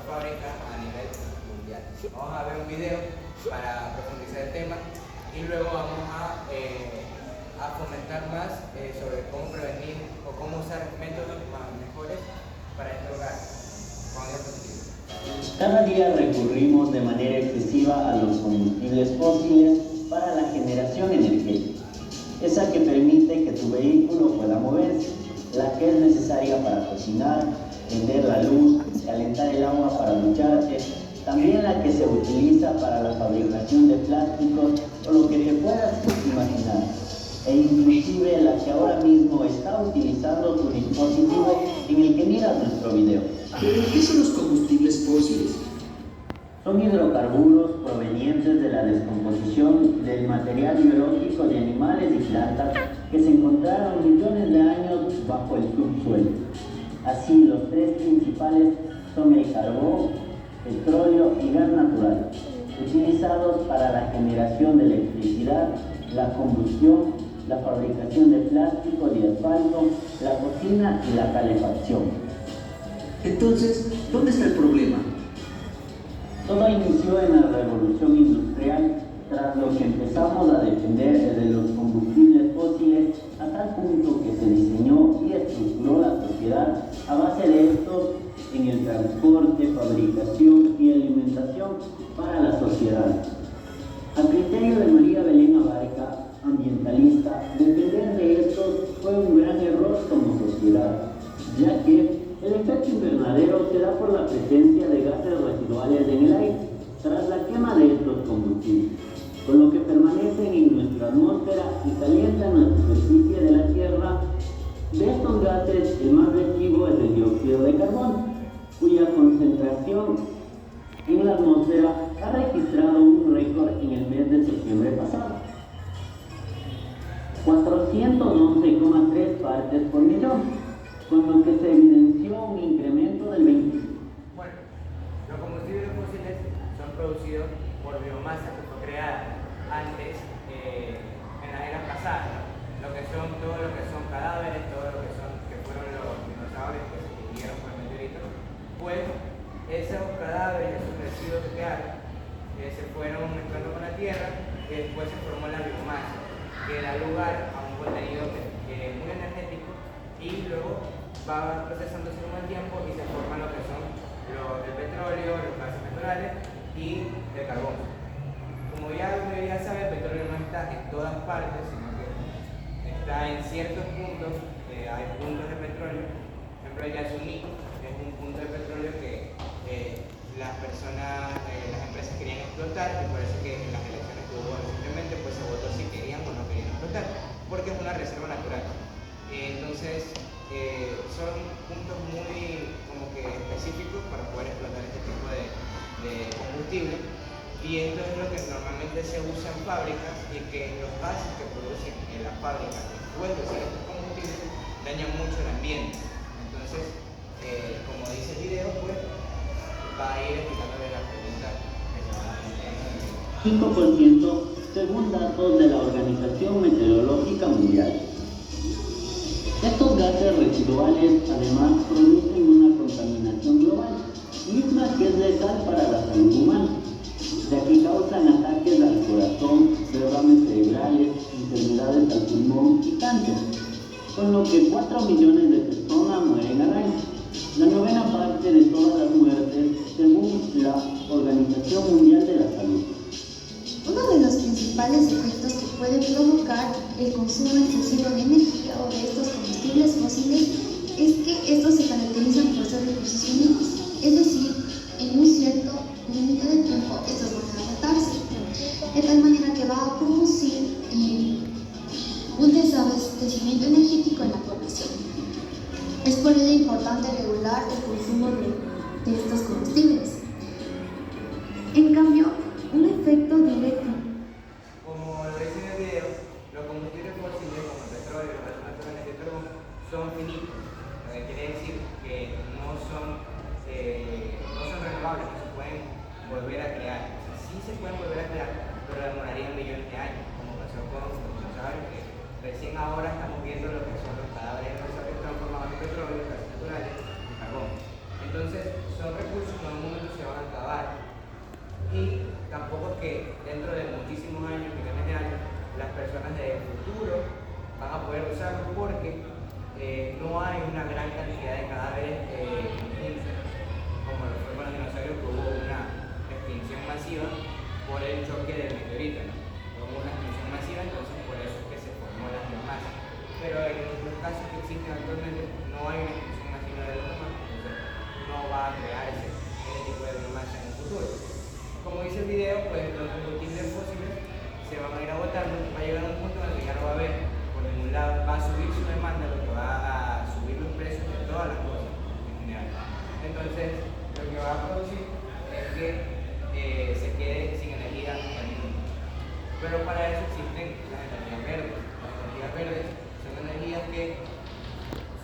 fábricas a nivel mundial. Vamos a ver un video para profundizar el tema y luego vamos a fomentar más sobre cómo prevenir o cómo usar métodos más mejores para este hogar con el combustible. Cada día recurrimos de manera excesiva a los combustibles fósiles para la generación energética, esa que permite que tu vehículo pueda moverse, la que es necesaria para cocinar, prender la luz, calentar el agua para ducharte, también la que se utiliza para la fabricación de plásticos o lo que te puedas imaginar, e inclusive la que ahora mismo está utilizando tu dispositivo en el que miras nuestro video. ¿Pero qué son los combustibles fósiles? Son hidrocarburos provenientes de la descomposición del material biológico de animales y plantas que se encontraron millones de años bajo el subsuelo. Así, los tres principales son el carbón, petróleo y gas natural, utilizados para la generación de electricidad, la combustión, la fabricación de plástico y asfalto, la cocina y la calefacción. Entonces, ¿dónde está el problema? Todo inició en la revolución industrial, tras lo que empezamos a depender de los combustibles fósiles a tal punto que se diseñó y estructuró la sociedad a base de estos en el transporte, fabricación y alimentación para la sociedad. A criterio de María Belén Abarca, ambientalista, depender de estos fue un gran error como sociedad, ya que el efecto invernadero se da por la presencia de gases residuales en el aire tras la quema de estos combustibles, con lo que permanecen en nuestra atmósfera y calientan la superficie de la Tierra. De estos gases, el más lesivo es el dióxido de carbono, cuya concentración en la atmósfera ha registrado un récord en el mes de septiembre pasado: 411,3 partes por millón, con lo que se evidenció un incremento del 20%. Bueno, los combustibles fósiles son producidos por biomasa que fue creada antes en las eras pasadas, ¿no? Todo lo que son cadáveres, todo lo que fueron los dinosaurios que se extinguieron por el meteorito, pues esos cadáveres, esos residuos que quedaron, se fueron mezclando con la tierra y después se formó la biomasa, que da lugar a un contenido muy energético y luego va procesándose con el tiempo y se forman lo que son el petróleo, los gases naturales y el carbón. Como ya la mayoría sabe, el petróleo no está en todas partes, sino que está en ciertos puntos. Hay puntos de petróleo, por ejemplo el Yasuní es un punto de petróleo que las empresas querían explotar, y por eso que en las elecciones que hubo recientemente pues se votó si querían o no querían explotar, porque es una reserva natural. Entonces son puntos muy como que específicos para poder explotar este tipo de combustible, y esto es lo que normalmente se usa en fábricas, y que los gases que producen en las fábricas después de usar estos combustibles dañan mucho el ambiente. Entonces, como dice el video, pues va a ir explicándole la pregunta que se va a hacer. 5% según datos de la Organización Meteorológica Mundial. Estos gases residuales además producen una contaminación global, misma que es letal para la salud humana, ya que causan ataques al corazón, derrames cerebrales, enfermedades al pulmón y cáncer, con lo que 4 millones de personas mueren al año, la novena parte de todas las muertes según la Organización Mundial de la Salud. Uno de los principales efectos que puede provocar el consumo excesivo de energía o de estos combustibles fósiles es que estos se caracterizan por ser recursos finitos, es decir, en un cierto límite de tiempo estos van a agotarse, de tal manera que va a producir un desabastecimiento energético en la población. Es por ello importante regular el consumo de estos combustibles. En cambio, un efecto directo. Como lo dice en el video, los combustibles fósiles como el petróleo, los gases naturales y el carbón son finitos, lo que quiere decir que no son renovables, no se pueden volver a crear. O sea, sí se pueden volver a crear, pero demorarían millones de años, como pasó con los dinosaurios, que recién ahora estamos viendo lo que son los cadáveres de dinosaurios transformados en petróleo, gases naturales y carbón. Entonces, son recursos que en un momento el choque del meteorito, ¿no? Como una explosión masiva, entonces por eso es que se formó la biomasa. Pero en los casos que existen actualmente no hay una explosión masiva de biomasa, entonces no va a crear ese tipo de biomasa en el futuro. Como dice el video, pues los combustibles fósiles se van a ir agotando, va a llegar a un punto en el que ya no va a haber, por ningún lado, va a subir su demanda, lo que va a subir los precios de todas las cosas en general. Entonces, lo que va a producir es que se quede sin energía en el mundo. Pero para eso existen las energías verdes. Las energías verdes son energías que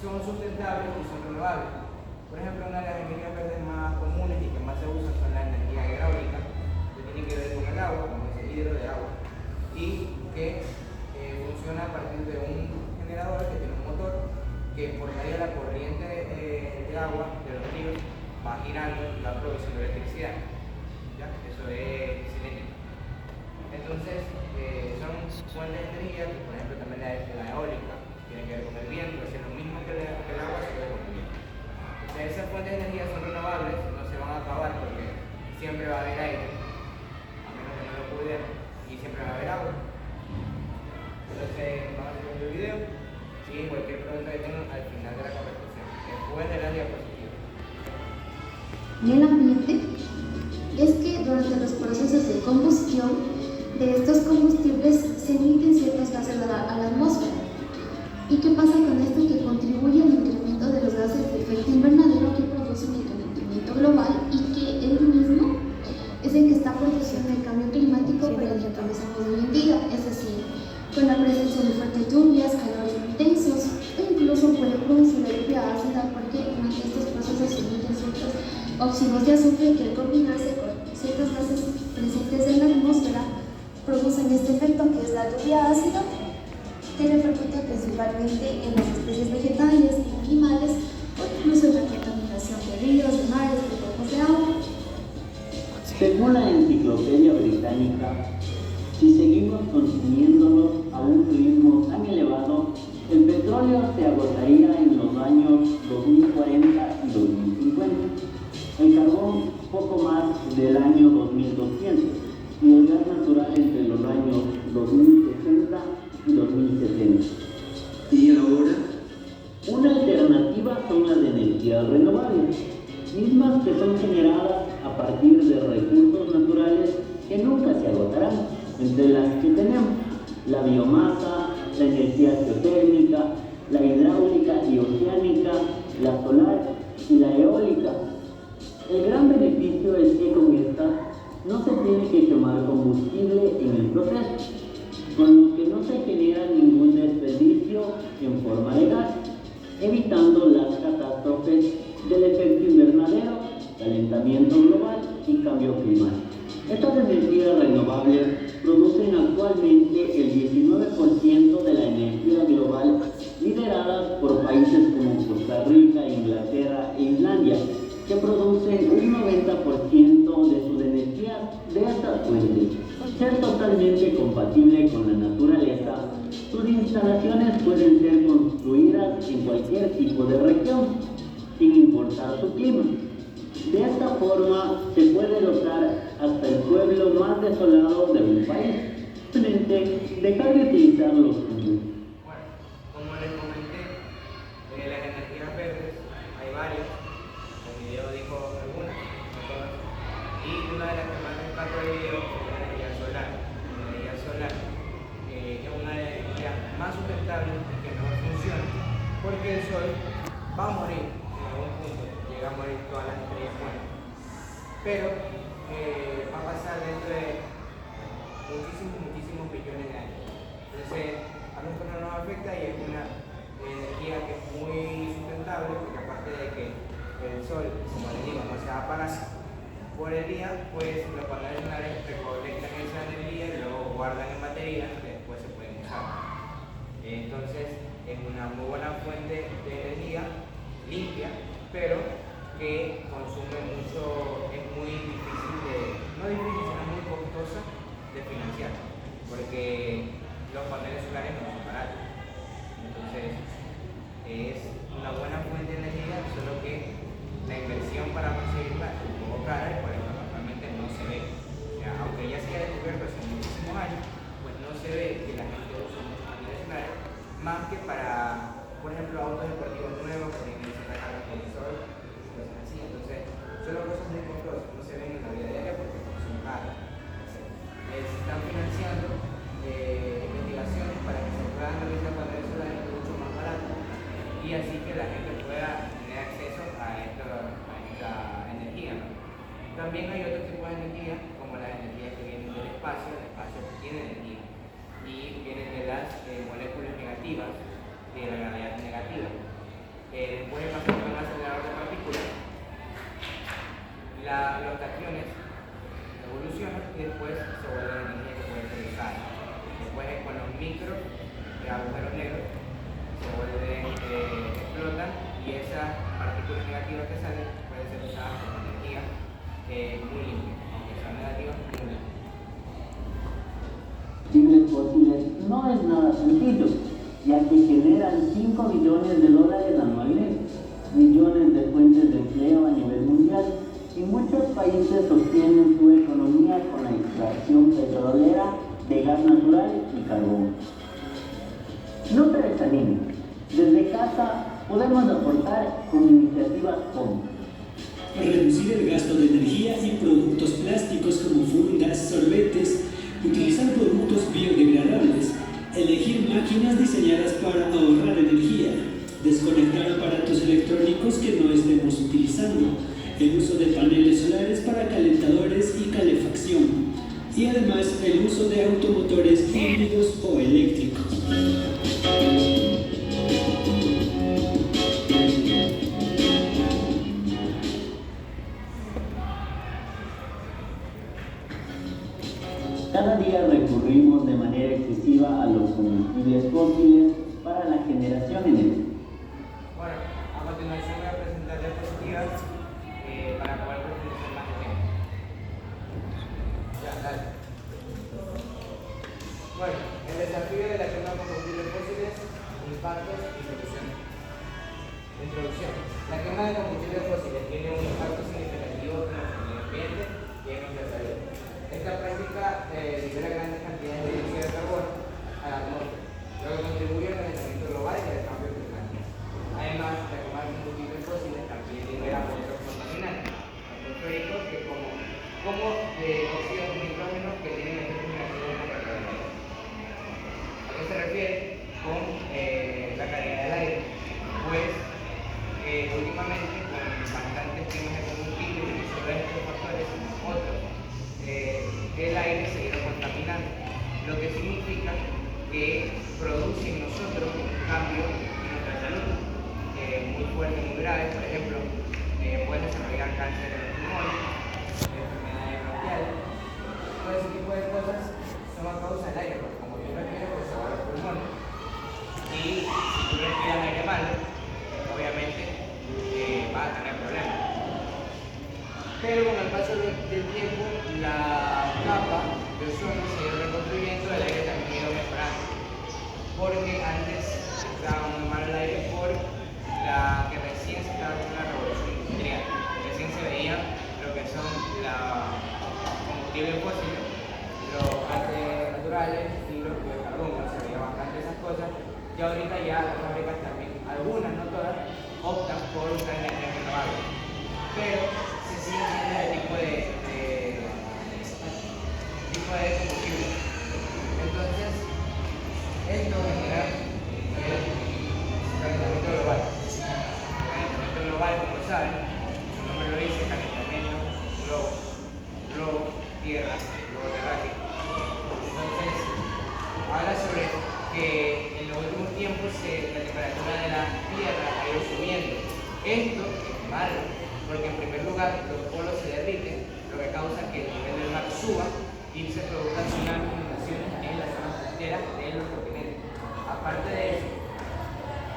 son sustentables y son renovables. Por ejemplo, una de las energías verdes más comunes y que más se usan son la energía hidráulica, que tiene que ver con el agua, con ese hidro de agua, y que funciona a partir de un generador que tiene un motor que por medio de la corriente de agua de los ríos va girando y va produciendo electricidad. ¿Ya? Eso es cinético. Entonces, son fuentes de energía que, por ejemplo, también la eólica tiene que ver con el viento, es lo mismo que el agua se ve con el viento. Esas fuentes de energía son renovables, no se van a acabar porque siempre va a haber aire, a menos que no lo pudieran, y siempre va a haber agua. Entonces, vamos a hacer el video y cualquier pregunta que tengan al final de la conversación, después de la diapositiva. Y el ambiente es que durante los procesos de combustión de estos combustibles se emiten ciertos gases a la atmósfera. ¿Y qué pasa con esto? Que contribuye al incremento de los gases de efecto invernadero que producen el calentamiento global y que él mismo es el que está produciendo el cambio climático por el que atravesamos hoy en día, es decir, con la presencia de fuertes lluvias, calores intensos o incluso puede producir la lluvia ácida porque durante estos procesos se emiten ciertos óxidos de azufre que al combinarse con ciertos gases presentes en la atmósfera producen este efecto que es la lluvia ácida, que repercute principalmente en las especies vegetales y animales o incluso en la contaminación de ríos, de mares, de cuerpos de agua. Según la Enciclopedia Británica, si seguimos consumiéndolo a un ritmo tan elevado, el petróleo se agotaría en los años 2040 y 2050, el carbón poco más del año 2200 y el gas natural entre los años 2060 y 2070. ¿Y ahora? Una alternativa son las energías renovables, mismas que son generadas a partir de recursos naturales que nunca se agotarán, entre las que tenemos la biomasa, la energía geotérmica, la hidráulica y oceánica, la solar y la eólica. El gran beneficio es que con esta no se tiene que quemar combustible en el proceso, con lo que no se genera ningún desperdicio en forma de gas, evitando las catástrofes del efecto invernadero, calentamiento global y cambio climático. Estas energías renovables producen actualmente el 19% de la energía global, lideradas por países como Costa Rica, Inglaterra e Islandia, que producen un 90% de sus energías de estas fuentes. Ser totalmente compatible con la naturaleza, sus instalaciones pueden ser construidas en cualquier tipo de región, sin importar su clima. De esta forma se puede dotar hasta el pueblo más desolado de un país, simplemente dejar de utilizar los combustibles. Bueno, como les comenté, las energías verdes hay varias, el video dijo algunas, no todas, y una de las que más rescato del video es la energía solar. La energía solar es una de las energías más sustentables y que mejor funciona, porque el sol va a morir en algún punto, llega a morir todas las estrellas buenas, pero va a pasar dentro de muchísimos billones de años. Entonces, a nosotros no nos afecta y es una energía que es muy sustentable, porque aparte de que el sol, como les digo, no se va a apagar por el día, pues los paneles solares recolectan esa energía y luego guardan en baterías que después se pueden usar. Entonces, es una muy buena fuente de energía limpia, pero que consume mucho, es muy difícil no difícil, sino muy costosa de financiar, porque los paneles solares no son baratos. Entonces, es una buena fuente de energía, solo que la inversión para conseguirla es un poco cara y por eso normalmente no se ve. O sea, aunque ya sea autos deportivos nuevos que tienen cierta carga con el sol, cosas así. Entonces, son cosas muy costosas, no se ven en la vida diaria porque son caras. Se están financiando investigaciones para que se puedan realizar paneles solares mucho más baratos y así que la gente pueda tener acceso a esta energía, ¿no? También hay otro tipo de energía, como las energías que vienen del espacio. El espacio tiene energía y vienen de las moléculas negativas, de la gravedad negativa. Después de pasar por un acelerador de partículas, los cationes evolucionan y después se vuelve energía que puede ser usada. Después con los micro agujeros negros se vuelven, explotan y esas partículas negativas que salen pueden ser usadas como energía muy limpia, aunque sean negativas, muy limpia. Combustibles fósiles no es nada sencillo, ya que generan 5 billones de dólares anualmente, millones de fuentes de empleo a nivel mundial, y muchos países sostienen su economía con la extracción petrolera de gas natural y carbón. No se desanimen, desde casa podemos aportar con iniciativas como reducir el gasto de energía y productos plásticos como fundas, sorbetes, utilizar productos biodegradables, elegir máquinas diseñadas para ahorrar energía, desconectar aparatos electrónicos que no estemos utilizando, el uso de paneles solares para calentadores y calefacción, y además el uso de automotores híbridos o eléctricos. cada día recurrimos de manera excesiva a los combustibles fósiles para la generación energética. Bueno, a continuación voy a presentar diapositivas para poder profundizar más el tema. Ya, dale. Bueno, el desafío de la quema de combustibles fósiles, impactos y soluciones. Introducción. La quema de combustibles fósiles tiene un impacto significativo en el medio ambiente y en nuestra salud. Esta práctica libera grandes cantidades de dióxido de carbono a la atmósfera, lo que contribuye al calentamiento global y al cambio climático. Además, la quema de combustibles fósiles también libera otros contaminantes atmosféricos que como óxidos de nitrógeno que tienen efectos negativos contra el medio ambiente. ¿A qué se refiere? Con la calidad del aire. Pues últimamente con bastantes quemas de combustible y sobre estos factores otros, el aire se irá contaminando, lo que significa que produce en nosotros un cambio en nuestra salud muy fuerte, muy grave. Por ejemplo, puede desarrollar cáncer de los pulmones, enfermedades bronquiales, todo ese tipo de cosas son a causa del aire, porque como tú respiras, pues se va a los pulmones. Y si tú respiras aire malo, obviamente va a tener problemas. Pero con el paso del tiempo, la capa de ozono se ha ido reconstruyendo, el aire también ha ido mejorando. Porque antes estaba muy mal el aire por la que recién se estaba haciendo la revolución industrial. Recién se veía lo que son los combustibles fósiles, los gases naturales y los biocarburos. Se veía bastante esas cosas. Y ahorita ya las fábricas también, algunas, no todas, optan por usar energías renovables. Pero se sigue haciendo ese tipo de combustible. Entonces, esto genera el calentamiento global. El calentamiento global, como saben, su nombre lo dice, calentamiento globo, tierra, globo terráqueo. Entonces, habla sobre que en los últimos tiempos la temperatura de la tierra ha ido subiendo. Esto es malo, porque en primer lugar los polos se derriten, lo que causa que el nivel del mar suba y se produzcan tsunamis y inundaciones en las zonas costeras de los continentes. Aparte de eso,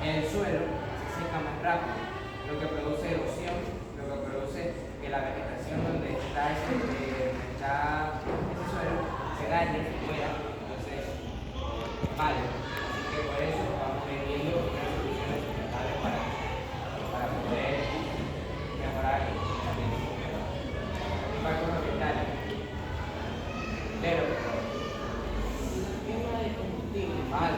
el suelo se seca más rápido, lo que produce erosión, lo que produce que la vegetación donde está ese suelo se dañe, se muera. Entonces, vale. Así que por eso vamos viendo unas soluciones sustentables para poder mejorar el impacto ambiental. Pero, quema de combustible, mal.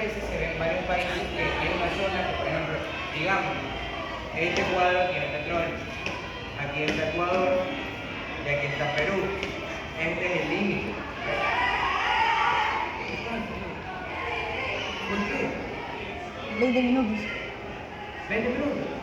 veces se ven varios países que hay una zona que, por ejemplo, digamos, este cuadro tiene petróleo, aquí está Ecuador y aquí está Perú. Este es el límite. ¿Por qué? 20 minutos. 20 minutos.